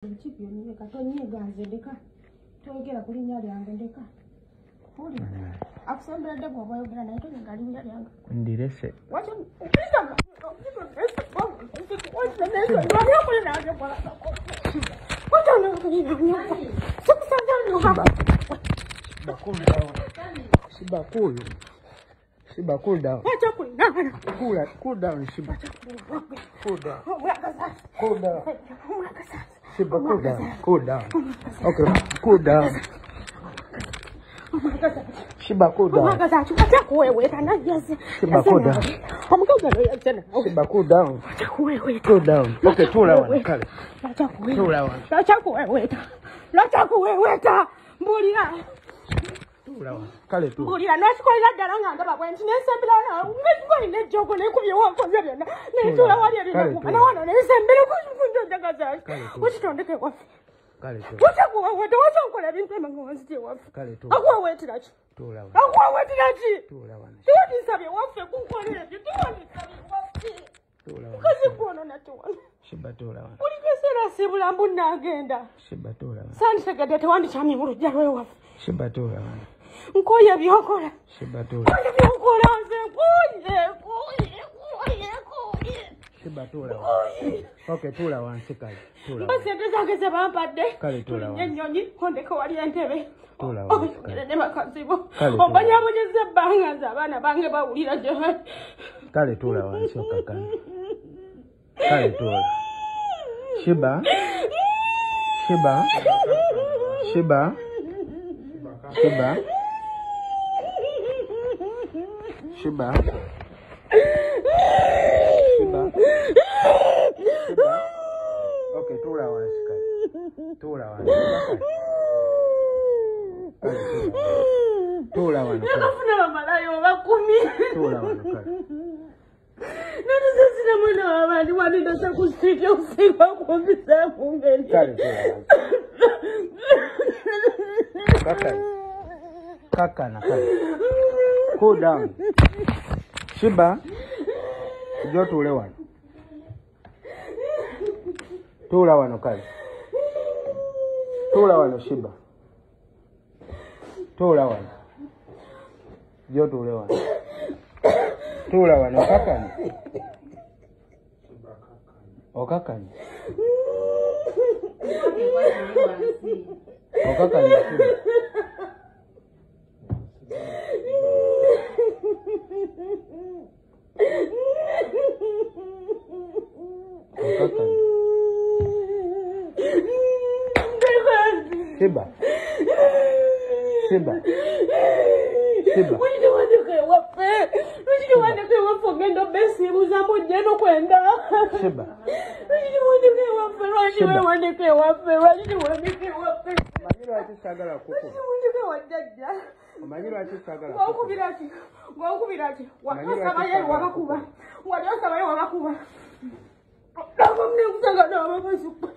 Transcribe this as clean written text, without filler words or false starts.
Chipio ni katonie ganze ndeka togera kuri nyari yange ndeka kuri akusembera ndebo boyo bra na ito ngali nyari yange ndirese wacho ukisa wacho nesa ndio kuri na ndio bora wacho na kuri na ndio sikusanza ndio hapa Shiba cool down. Wacha kulingana. Cool down Shiba. Cool down. Shiba cool down. Okay, cool down. Shiba cool down. Wacha kuwewe tana yes. Shiba cool down. Amkaza leo tena. Shiba cool down. Wacha kuwewe. Cool down. Okay, tula wana kale. Wacha kuwewe. Tula wana. Wacha kuwewe. Wacha kuwewe. Mbulira. Kale tu. Mbulira nasikolera ddala nga babwe nti nesembera na ngeziko ine jogo nekubye wako byonna netula wali ali na wana nesembera kufunjo jagaza uchitondeke wafi Kale tu. uchakuwa wetu wachokola bintu emango wanzite wafi Kale tu. akuwa wetirachi Tula wana. akuwa wetirachi Tula wana. tuwani sabye wafi kunkolera tuwani sabye wafi Tula wana. kazi kuono natuwani Shiba tula wana. ulikesera sebulambu nagenda Shiba tula wana. sandisegede tewandi chamye mulujja lwe wafi Shiba tula wana. nkoye byokola Shiba tula. nkoye byokola nze kuye Shiba tula wana. Okay, tula wana sikali. Tula wana. Basente zange ze bampadde. Kale tula wana. Ennyonyi kondeko wali entebe. Tula wana. Ne bakazibo. Kale tula. Obanyabonyeze ebbanga nze abaana bange bawulira gye bali. Kale tula wana soka kale. Kale tula. Shiba. Shiba. Shiba. Shiba. Shiba. Shiba. Shiba. Okay, tula wana sikali. Tula wana. Tula wana. Nakafuna bamalayo bakumi. Tula wana kale. Nani sina mwana wabali wanidasa ku street usiku kumbisa mungeni. Kale tula wana. Kaka na kale. Cool down. Shiba. Jo tule wana. Tula wana kale. Tula wana Shiba. Tula wana. Jo tule wana. Tula wana kakani. Okakani. Okakani. Okakani. Shiba. Shiba. Shiba. Gendo besi buzamu jeno kwenda. Shiba. Majiro atisagala kuko. Majiro atisagala kuko. Wakubirati. Wakasabaye wakakuba. Wakasabaye wakakuba. Ndabamne kusanga ndabamasuku.